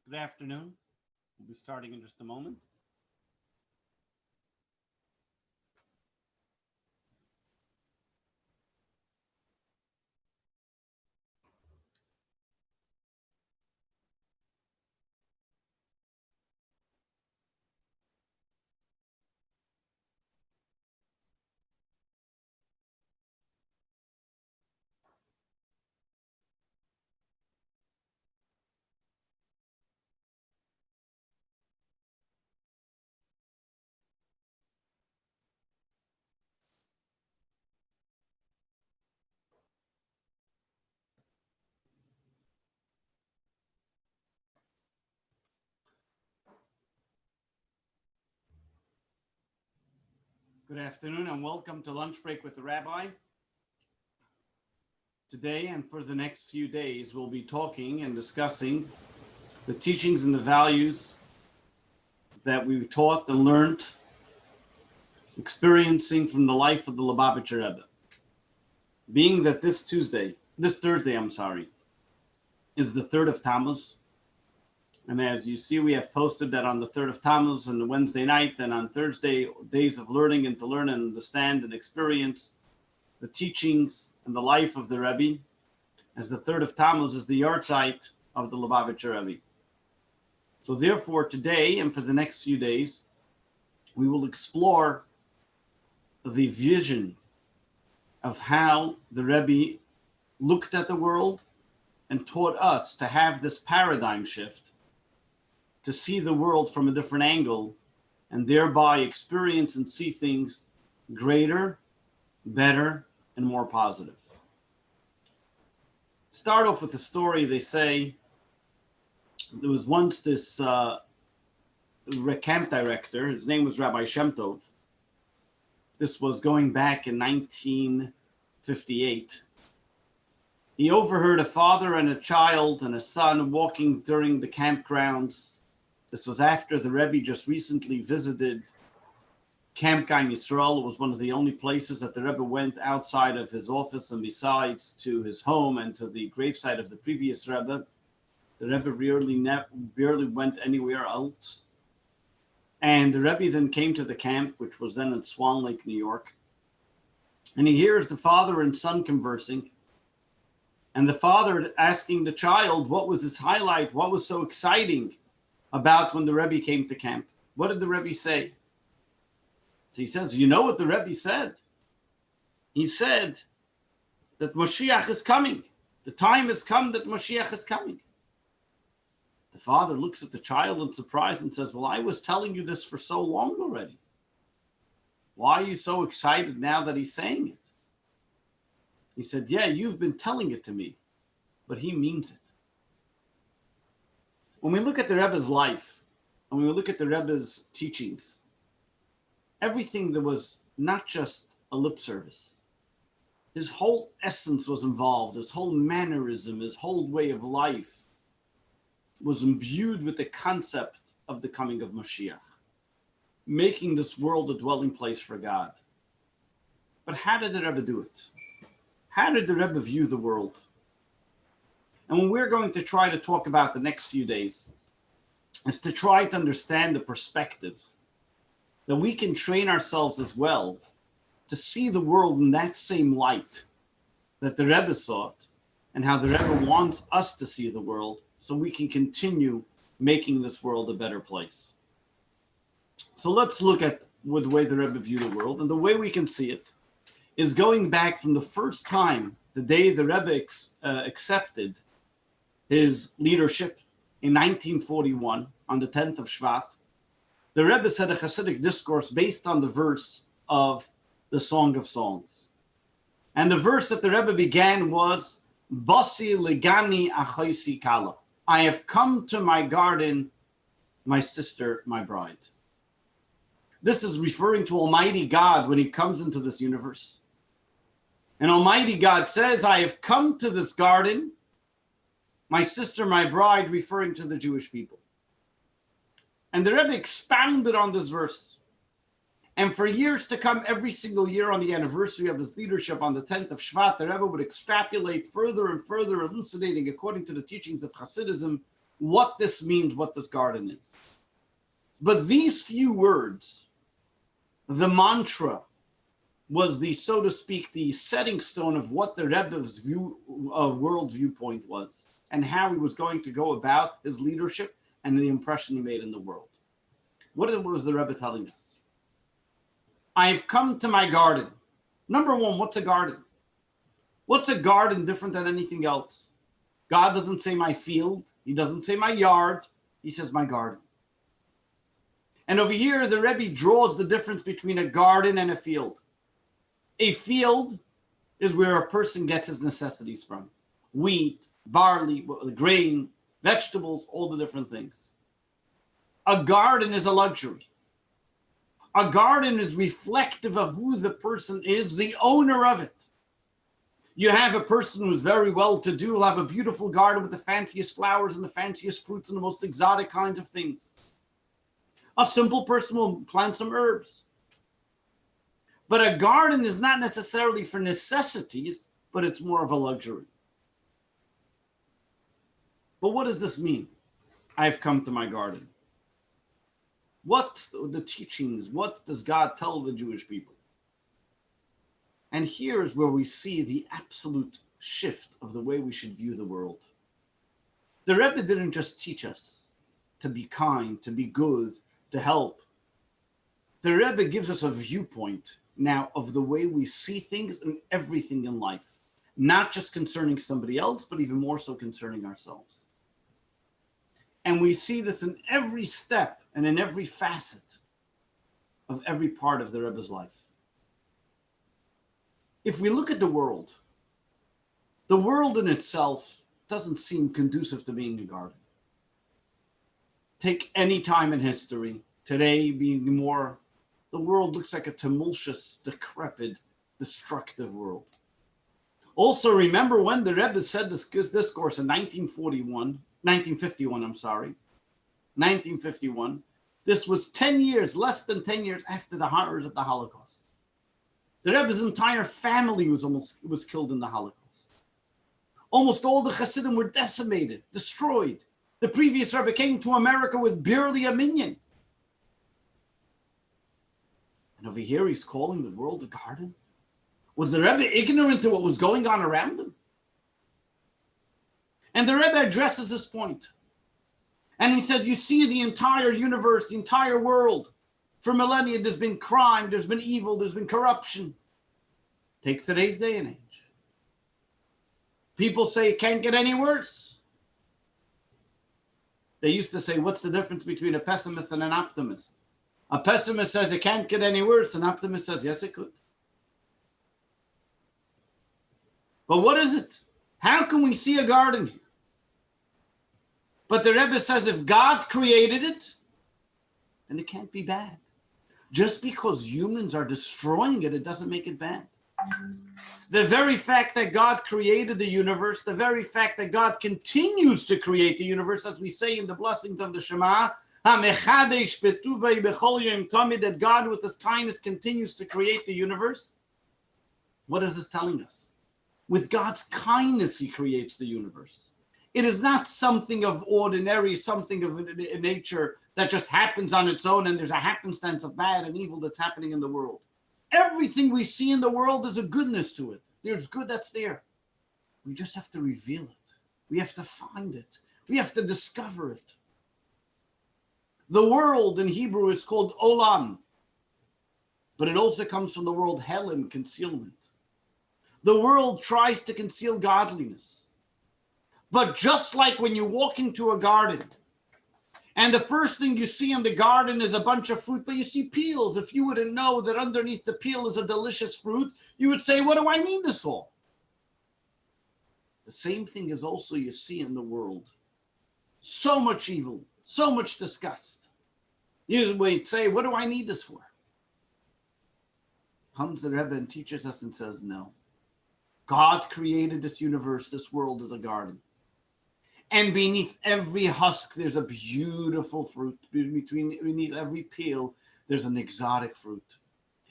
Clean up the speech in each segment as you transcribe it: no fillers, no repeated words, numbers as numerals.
Good afternoon. We'll be starting in just a moment. Good afternoon and welcome to Lunch Break with the Rabbi. Today and for the next few days, we'll be talking and discussing the teachings and the values that we taught and learned, experiencing from the life of the Lubavitcher Rebbe. Being that this Thursday, is the 3rd of Tammuz. And as you see, we have posted that on the 3rd of Tammuz and the Wednesday night and on Thursday, days of learning and to learn and understand and experience the teachings and the life of the Rebbe, as the 3rd of Tammuz is the yahrzeit of the Lubavitcher Rebbe. So therefore, today and for the next few days, we will explore the vision of how the Rebbe looked at the world and taught us to have this paradigm shift, to see the world from a different angle, and thereby experience and see things greater, better, and more positive. Start off with a story. They say there was once this camp director. His name was Rabbi Shem Tov. This was going back in 1958. He overheard a father and a child and a son walking during the campgrounds. This was after the Rebbe just recently visited Camp Gaim Yisrael. It was one of the only places that the Rebbe went outside of his office and besides to his home and to the gravesite of the previous Rebbe. The Rebbe barely went anywhere else. And the Rebbe then came to the camp, which was then in Swan Lake, New York. And he hears the father and son conversing. And the father asking the child, what was his highlight? What was so exciting about when the Rebbe came to camp? What did the Rebbe say? So he says, you know what the Rebbe said? He said that Mashiach is coming. The time has come that Mashiach is coming. The father looks at the child in surprise and says, well, I was telling you this for so long already. Why are you so excited now that he's saying it? He said, yeah, you've been telling it to me, but he means it. When we look at the Rebbe's life, and when we look at the Rebbe's teachings, everything that was not just a lip service. His whole essence was involved, his whole mannerism, his whole way of life was imbued with the concept of the coming of Mashiach, making this world a dwelling place for God. But how did the Rebbe do it? How did the Rebbe view the world? And when we're going to try to talk about the next few days, is to try to understand the perspective that we can train ourselves as well to see the world in that same light that the Rebbe saw it, and how the Rebbe wants us to see the world so we can continue making this world a better place. So let's look at the way the Rebbe viewed the world. And the way we can see it is going back from the first time, the day the Rebbe accepted his leadership in 1941 on the 10th of Shvat. The Rebbe said a Hasidic discourse based on the verse of the Song of Songs. And the verse that the Rebbe began was, Basi ligani achoisi kala. I have come to my garden, my sister, my bride. This is referring to Almighty God when he comes into this universe. And Almighty God says, I have come to this garden, my sister, my bride, referring to the Jewish people. And the Rebbe expounded on this verse. And for years to come, every single year on the anniversary of his leadership on the 10th of Shvat, the Rebbe would extrapolate further and further, elucidating according to the teachings of Hasidism, what this means, what this garden is. But these few words, the mantra, was the, so to speak, the setting stone of what the Rebbe's world viewpoint was and how he was going to go about his leadership and the impression he made in the world. What was the Rebbe telling us? I've come to my garden. Number one, what's a garden? What's a garden different than anything else? God doesn't say my field. He doesn't say my yard. He says my garden. And over here, the Rebbe draws the difference between a garden and a field. A field is where a person gets his necessities from. Wheat, barley, grain, vegetables, all the different things. A garden is a luxury. A garden is reflective of who the person is, the owner of it. You have a person who's very well-to-do, will have a beautiful garden with the fanciest flowers and the fanciest fruits and the most exotic kinds of things. A simple person will plant some herbs. But a garden is not necessarily for necessities, but it's more of a luxury. But what does this mean? I've come to my garden. What's the teachings? What does God tell the Jewish people? And here is where we see the absolute shift of the way we should view the world. The Rebbe didn't just teach us to be kind, to be good, to help. The Rebbe gives us a viewpoint now of the way we see things and everything in life, not just concerning somebody else, but even more so concerning ourselves. And we see this in every step and in every facet of every part of the Rebbe's life. If we look at the world in itself doesn't seem conducive to being a garden. Take any time in history, today being more, the world looks like a tumultuous, decrepit, destructive world. Also, remember when the Rebbe said this discourse in 1951. This was 10 years, less than 10 years after the horrors of the Holocaust. The Rebbe's entire family was killed in the Holocaust. Almost all the Hasidim were decimated, destroyed. The previous Rebbe came to America with barely a minyan. And over here, he's calling the world a garden. Was the Rebbe ignorant to what was going on around him? And the Rebbe addresses this point. And he says, you see the entire universe, the entire world. For millennia, there's been crime, there's been evil, there's been corruption. Take today's day and age. People say it can't get any worse. They used to say, what's the difference between a pessimist and an optimist? A pessimist says it can't get any worse. An optimist says, yes, it could. But what is it? How can we see a garden here? But the Rebbe says if God created it, then it can't be bad. Just because humans are destroying it, it doesn't make it bad. The very fact that God created the universe, the very fact that God continues to create the universe, as we say in the blessings of the Shema, that God with his kindness continues to create the universe. What is this telling us? With God's kindness, he creates the universe. It is not something of ordinary, something of nature that just happens on its own and there's a happenstance of bad and evil that's happening in the world. Everything we see in the world is a goodness to it. There's good that's there. We just have to reveal it. We have to find it. We have to discover it. The world in Hebrew is called olam, but it also comes from the word helim, concealment. The world tries to conceal godliness. But just like when you walk into a garden, and the first thing you see in the garden is a bunch of fruit, but you see peels. If you wouldn't know that underneath the peel is a delicious fruit, you would say, what do I need this all? The same thing is also you see in the world. So much evil, so much disgust. You would say, what do I need this for? Comes the Rebbe and teaches us and says, no. God created this universe, this world is a garden. And beneath every husk, there's a beautiful fruit. Beneath every peel, there's an exotic fruit.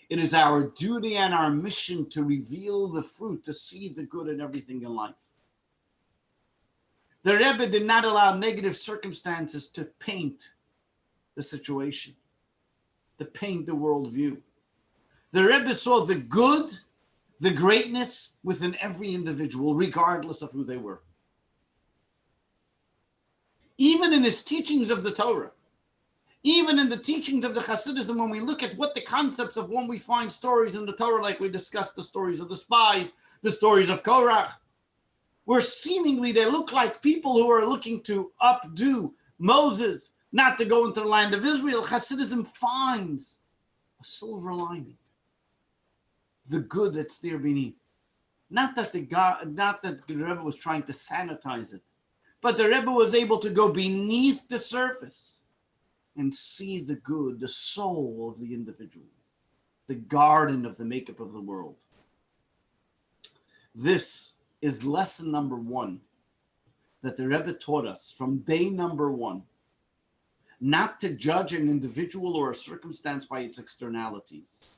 It is our duty and our mission to reveal the fruit, to see the good in everything in life. The Rebbe did not allow negative circumstances to paint the situation, to paint the worldview. The Rebbe saw the good, the greatness within every individual, regardless of who they were. Even in his teachings of the Torah, even in the teachings of the Hasidism, when we look at what the concepts of when we find stories in the Torah, like we discussed the stories of the spies, the stories of Korach, where seemingly they look like people who are looking to updo Moses, not to go into the land of Israel, Hasidism finds a silver lining, the good that's there beneath. Not that the Rebbe was trying to sanitize it, but the Rebbe was able to go beneath the surface and see the good, the soul of the individual, the garden of the makeup of the world. This is lesson number one that the Rebbe taught us from day number one, not to judge an individual or a circumstance by its externalities,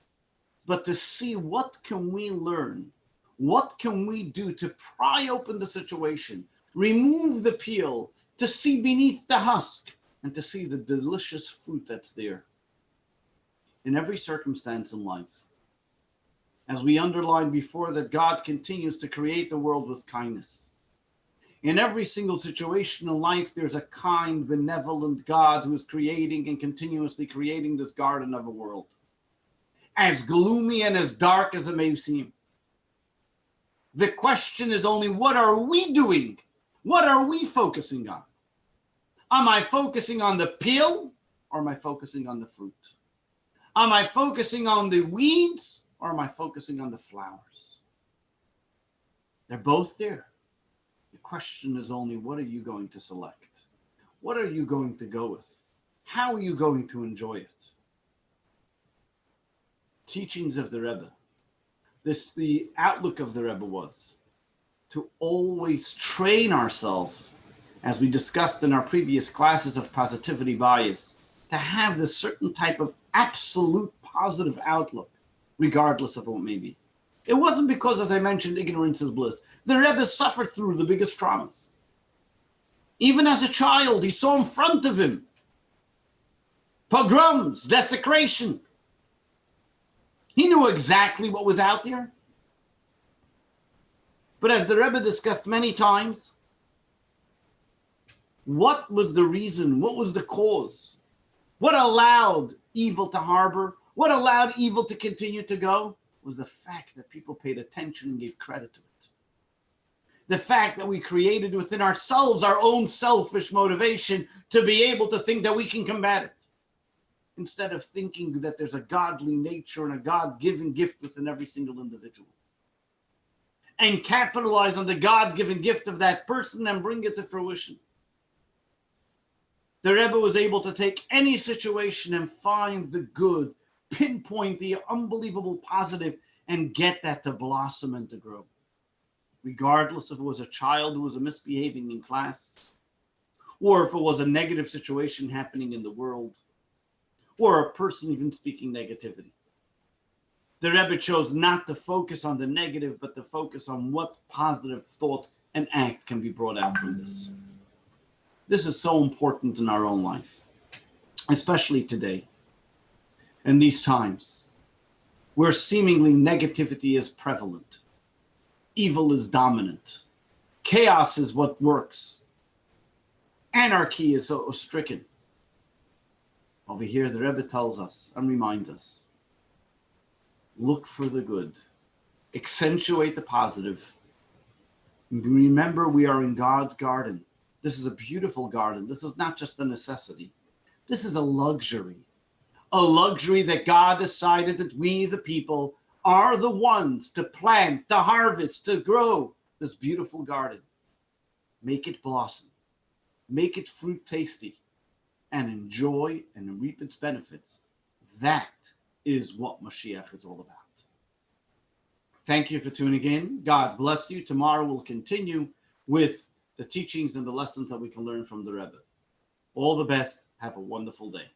but to see what can we learn, what can we do to pry open the situation, remove the peel, to see beneath the husk, and to see the delicious fruit that's there. In every circumstance in life, as we underlined before, that God continues to create the world with kindness. In every single situation in life, there's a kind, benevolent God who is creating and continuously creating this garden of a world. As gloomy and as dark as it may seem. The question is only, what are we doing? What are we focusing on? Am I focusing on the peel or am I focusing on the fruit? Am I focusing on the weeds or am I focusing on the flowers? They're both there. The question is only, what are you going to select? What are you going to go with? How are you going to enjoy it? Teachings of the Rebbe. The outlook of the Rebbe was to always train ourselves, as we discussed in our previous classes of positivity bias, to have this certain type of absolute positive outlook, regardless of what it may be. It wasn't because, as I mentioned, ignorance is bliss. The Rebbe suffered through the biggest traumas. Even as a child, he saw in front of him pogroms, desecration. He knew exactly what was out there. But as the Rebbe discussed many times, what was the reason? What was the cause? What allowed evil to harbor? What allowed evil to continue to go? Was the fact that people paid attention and gave credit to it. The fact that we created within ourselves our own selfish motivation to be able to think that we can combat it, instead of thinking that there's a godly nature and a God-given gift within every single individual. And capitalize on the God-given gift of that person and bring it to fruition. The Rebbe was able to take any situation and find the good, pinpoint the unbelievable positive, and get that to blossom and to grow. Regardless if it was a child who was misbehaving in class, or if it was a negative situation happening in the world, or a person even speaking negativity. The Rebbe chose not to focus on the negative, but to focus on what positive thought and act can be brought out from this. This is so important in our own life, especially today, in these times, where seemingly negativity is prevalent. Evil is dominant. Chaos is what works. Anarchy is so stricken. Over here, the Rebbe tells us and reminds us, look for the good, accentuate the positive. Remember, we are in God's garden. This is a beautiful garden. This is not just a necessity. This is a luxury that God decided that we, the people, are the ones to plant, to harvest, to grow this beautiful garden. Make it blossom, make it fruit tasty, and enjoy and reap its benefits. That is what Mashiach is all about. Thank you for tuning in. God bless you. Tomorrow we'll continue with the teachings and the lessons that we can learn from the Rebbe. All the best. Have a wonderful day.